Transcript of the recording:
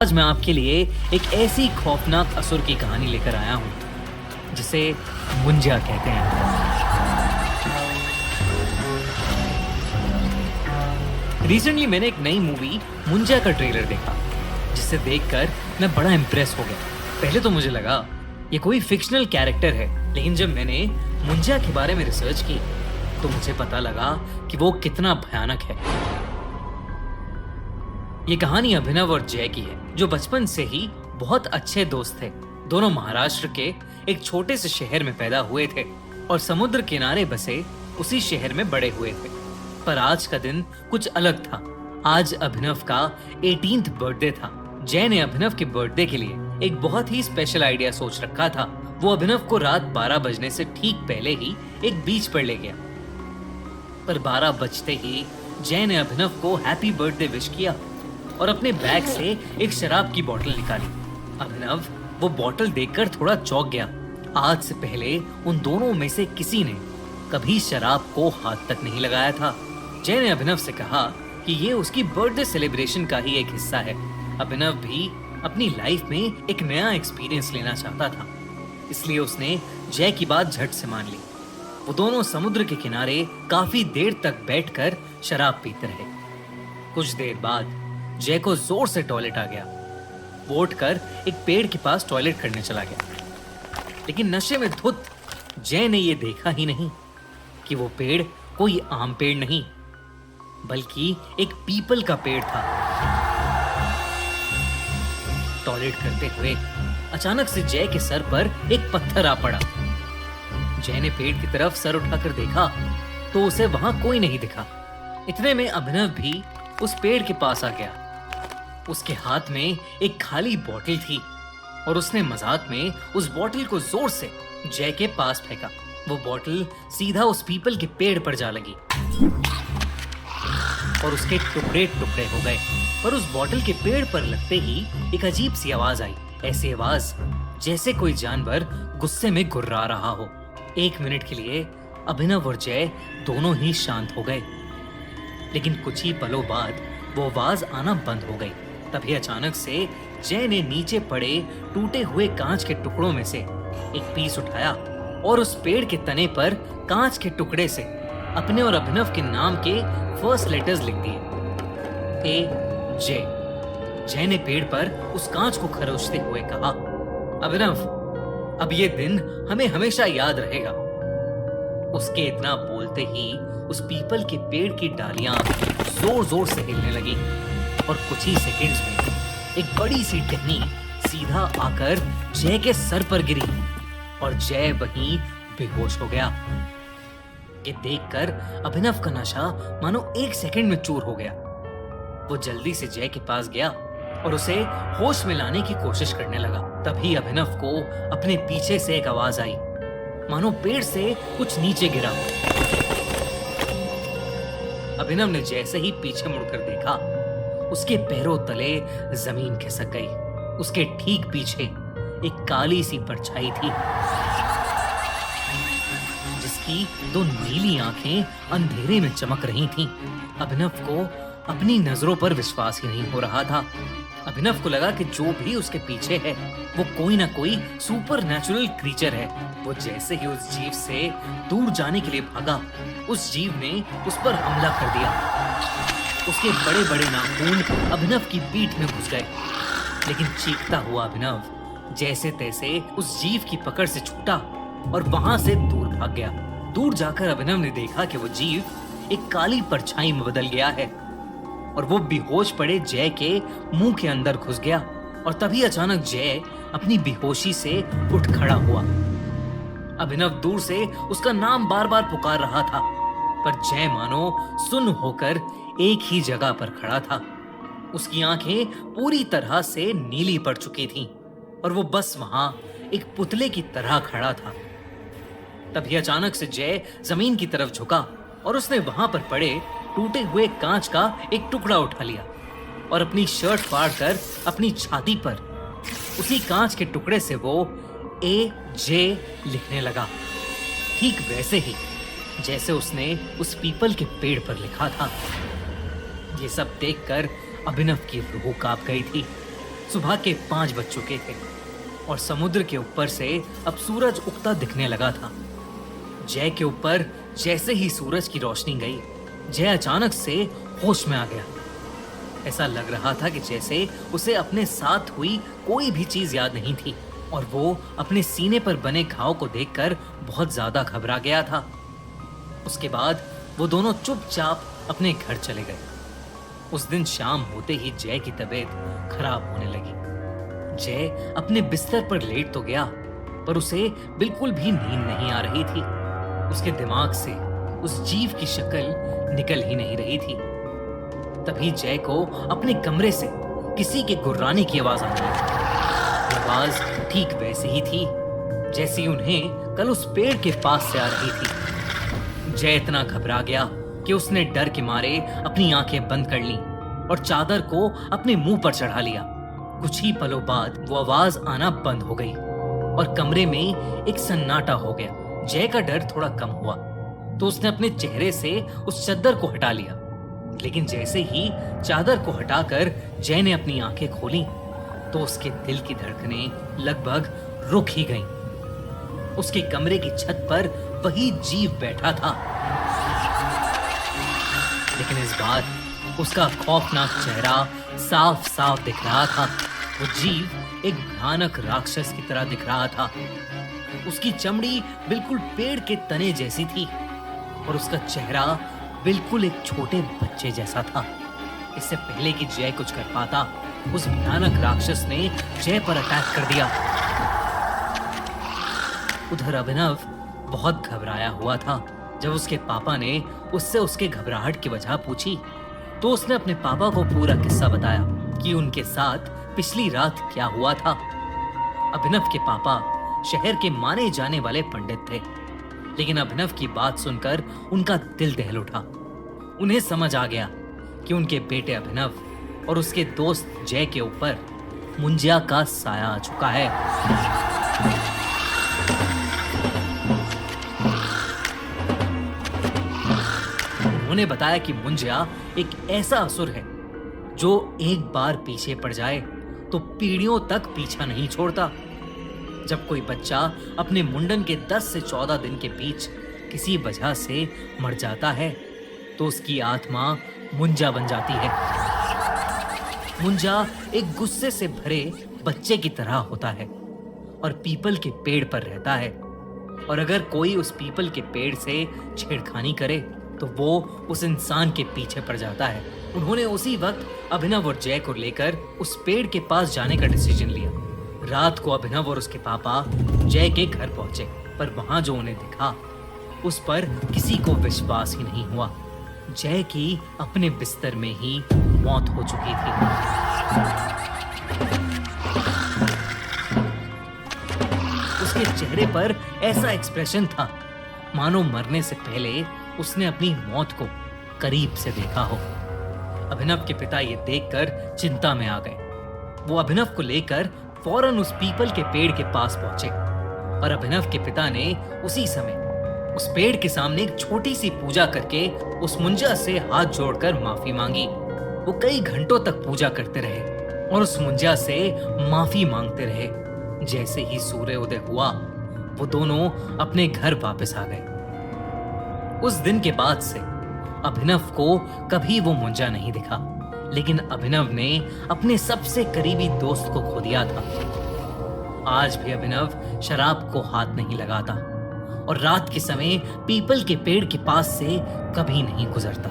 आज मैं आपके लिए एक ऐसी खौफनाक असुर की कहानी लेकर आया हूं जिसे मुंजा कहते हैं। रिसेंटली मैंने एक नई मूवी मुंजा का ट्रेलर देखा, जिसे देखकर मैं बड़ा इम्प्रेस हो गया। पहले तो मुझे लगा ये कोई फिक्शनल कैरेक्टर है, लेकिन जब मैंने मुंजा के बारे में रिसर्च की तो मुझे पता लगा कि वो कितना भयानक है। ये कहानी अभिनव और जय की है, जो बचपन से ही बहुत अच्छे दोस्त थे। दोनों महाराष्ट्र के एक छोटे से शहर में पैदा हुए थे और समुद्र किनारे बसे उसी शहर में बड़े हुए थे। पर आज का दिन कुछ अलग था। आज अभिनव का 18th बर्थडे था। जय ने अभिनव के बर्थडे के लिए एक बहुत ही स्पेशल आइडिया सोच रखा था। वो अभिनव को रात 12 बजने से ठीक पहले ही एक बीच पर ले गया। पर 12 बजते ही जय ने अभिनव को हैप्पी बर्थडे विश किया और अपने बैग से एक शराब की बोतल निकाली। अभिनव वो बोतल देखकर थोड़ा चौंक गया। आज से पहले उन दोनों में से किसी ने कभी शराब को हाथ तक नहीं लगाया था। जय ने अभिनव से कहा कि ये उसकी बर्थडे सेलिब्रेशन का ही एक हिस्सा है। अभिनव भी अपनी लाइफ में एक नया एक्सपीरियंस लेना चाहता था, इसलिए उसने जय की बात झट से मान ली। वो दोनों समुद्र के किनारे काफी देर तक बैठकर शराब पीते रहे। कुछ देर बाद जय को जोर से टॉयलेट आ गया। वो उठकर एक पेड़ के पास टॉयलेट करने चला गया, लेकिन नशे में धुत जय ने यह देखा ही नहीं कि वो पेड़ कोई आम पेड़ नहीं, बल्कि एक पीपल का पेड़ था। टॉयलेट करते हुए अचानक से जय के सर पर एक पत्थर आ पड़ा। जय ने पेड़ की तरफ सर उठाकर देखा तो उसे वहां कोई नहीं दिखा। इतने में अभिनव भी उस पेड़ के पास आ गया। उसके हाथ में एक खाली बोतल थी और उसने मजाक में उस बोतल को जोर से जय के पास फेंका। वो बोतल सीधा उस पीपल के पेड़ पर जा लगी और उसके टुकड़े टुकड़े हो गए। पर उस बोतल के पेड़ पर लगते ही एक अजीब सी आवाज आई। ऐसी आवाज जैसे कोई जानवर गुस्से में गुर्रा रहा हो। 1 मिनट के लिए अभिनव और जय दोनों ही शांत हो गए, लेकिन कुछ ही पलों बाद वो आवाज आना बंद हो गई। तभी अचानक से जय ने नीचे पड़े टूटे हुए कांच के टुकड़ों में से एक पीस उठाया और उस पेड़ के तने पर कांच के टुकड़े से अपने और अभिनव के नाम के फर्स्ट लेटर्स लिख दिए, AJ। जय ने पेड़ पर उस कांच को खरोचते हुए कहा, अभिनव, अब ये दिन हमें हमेशा याद रहेगा। उसके इतना बोलते ही उस पीपल के पेड़ की डालियां जोर जोर से हिलने लगी और कुछ ही सेकंड्स में एक बड़ी सी टहनी सीधा आकर जय के सर पर गिरी और जय वहीं बेहोश हो गया। ये देखकर अभिनव का नशा मानो 1 सेकंड में चूर हो गया। वो जल्दी से जय के पास गया और उसे होश में लाने की कोशिश करने लगा। तभी अभिनव को अपने पीछे से एक आवाज आई, मानो पेड़ से कुछ नीचे गिरा। अभिनव ने जैसे ही पीछे मुड़कर देखा, उसके पैरों तले जमीन खिसक गई। उसके ठीक पीछे एक काली सी परछाई थी, जिसकी 2 नीली आंखें अंधेरे में चमक रही थीं। अभिनव को अपनी नजरों पर विश्वास ही नहीं हो रहा था। अभिनव को लगा कि जो भी उसके पीछे है वो कोई ना कोई सुपर नेचुरल क्रीचर है। वो जैसे ही उस जीव से दूर जाने के लिए भागा, उस जीव ने उस पर हमला कर दिया। उसके बड़े बड़े नाखून अभिनव की पीठ में घुस गए, लेकिन चीखता हुआ अभिनव जैसे तैसे उस जीव की पकड़ से छूटा और वहां से दूर भाग गया। दूर जाकर अभिनव ने देखा कि वो जीव एक काली परछाई में बदल गया है और वो बेहोश पड़े जय के मुंह के अंदर घुस गया। और तभी अचानक जय अपनी बेहोशी से उठ खड़ा हुआ। अभिनव दूर से उसका नाम बार बार पुकार रहा था, पर जय मानो सुन्न होकर एक ही जगह पर खड़ा था। उसकी आंखें पूरी तरह से नीली पड़ चुकी थीं और वो बस वहां एक पुतले की तरह खड़ा था। तभी अचानक से जय जमीन की तरफ झुका और उसने वहां पर पड़े टूटे हुए कांच का एक टुकड़ा उठा लिया और अपनी शर्ट फाड़कर अपनी छाती पर उसी कांच के टुकड़े से वो AJ लिखने लगा, ठीक वैसे ही जैसे उसने उस पीपल के पेड़ पर लिखा था। ये सब देखकर अभिनव की रूह कांप गई थी। सुबह के 5 बज चुके थे और समुद्र के ऊपर से अब सूरज उगता दिखने लगा था। जय के ऊपर जैसे ही सूरज की रोशनी गई, जय अचानक से होश में आ गया। ऐसा लग रहा था कि जैसे उसे अपने साथ हुई कोई भी चीज याद नहीं थी और वो अपने सीने पर बने घाव को देखकर बहुत ज्यादा घबरा गया था। उसके बाद वो दोनों चुपचाप अपने घर चले गए। उस दिन शाम होते ही जय की तबीयत खराब होने लगी। जय अपने बिस्तर पर लेट तो गया, पर उसे बिल्कुल भी नींद नहीं आ रही थी। उसके दिमाग से उस जीव की शक्ल निकल ही नहीं रही थी। तभी जय को अपने कमरे से किसी के गुर्राने की आवाज आने लगी। आवाज ठीक वैसे ही थी जैसी उन्हें कल उस पेड़ के पास से आ रही थी। जय इतना घबरा गया कि उसने डर के मारे अपनी आंखें बंद कर लीं और चादर को अपने मुंह पर चढ़ा लिया। कुछ ही पलों बाद वो आवाज आना बंद हो गई और कमरे में एक सन्नाटा हो गया। जय का डर थोड़ा कम हुआ तो उसने अपने चेहरे से उस चादर को हटा लिया, लेकिन जैसे ही चादर को हटाकर जय ने अपनी आंखें खोली तो उसके दिल की धड़कनें लगभग रुक ही गईं। उसके कमरे की छत पर वही जीव बैठा था, लेकिन इस बार उसका खौफनाक चेहरा साफ साफ दिख रहा था। वो जीव एक भयानक राक्षस की तरह दिख रहा था। उसकी चमड़ी बिल्कुल पेड़ के तने जैसी थी और उसका चेहरा बिल्कुल एक छोटे बच्चे जैसा था। इससे पहले कि जय कुछ कर पाता, उस भयानक राक्षस ने जय पर अटैक कर दिया। उधर अभिनव बहुत घबराया हुआ था। जब उसके पापा ने उससे उसके घबराहट की वजह पूछी तो उसने अपने पापा को पूरा किस्सा बताया कि उनके साथ पिछली रात क्या हुआ था। अभिनव के पापा शहर के माने जाने वाले पंडित थे, लेकिन अभिनव की बात सुनकर उनका दिल दहल उठा। उन्हें समझ आ गया कि उनके बेटे अभिनव और उसके दोस्त जय के ऊपर मुंजिया का साया आ चुका है। उन्होंने बताया कि मुंजिया एक ऐसा असुर है जो एक बार पीछे पड़ जाए तो पीढ़ियों तक पीछा नहीं छोड़ता। जब कोई बच्चा अपने मुंडन के 10 से 14 दिन के बीच किसी वजह से मर जाता है तो उसकी आत्मा मुंजा बन जाती है। मुंजा एक गुस्से से भरे बच्चे की तरह होता है और पीपल के पेड़ पर रहता है, और अगर कोई उस पीपल के पेड़ से छेड़खानी करे तो वो उस इंसान के पीछे पड़ जाता है। उन्होंने उसी वक्त अभिनव और जय को लेकर उस पेड़ के पास जाने का डिसीजन लिया। रात को अभिनव और उसके पापा जय के घर पहुंचे, पर वहां जो उन्हें दिखा उस पर किसी को विश्वास ही नहीं हुआ। जय की अपने बिस्तर में ही मौत हो चुकी थी। उसके चेहरे पर ऐसा एक्सप्रेशन था मानो मरने से पहले उसने अपनी मौत को करीब से देखा हो। अभिनव के पिता ये देखकर चिंता में आ गए। वो अभिनव को लेकर फौरन उस पीपल के पेड़ के पास पहुंचे और अभिनव के पिता ने उसी समय उस पेड़ के सामने एक छोटी सी पूजा करके उस मुंजा से हाथ जोड़कर माफी मांगी। वो कई घंटों तक पूजा करते रहे और उस मुंजा से माफी मांगते रहे। जैसे ही सूर्योदय हुआ वो दोनों अपने घर वापस आ गए। उस दिन के बाद से अभिनव को कभी वो मुंजा नहीं दिखा, लेकिन अभिनव ने अपने सबसे करीबी दोस्त को खो दिया था। आज भी अभिनव शराब को हाथ नहीं लगाता और रात के समय पीपल के पेड़ के पास से कभी नहीं गुजरता।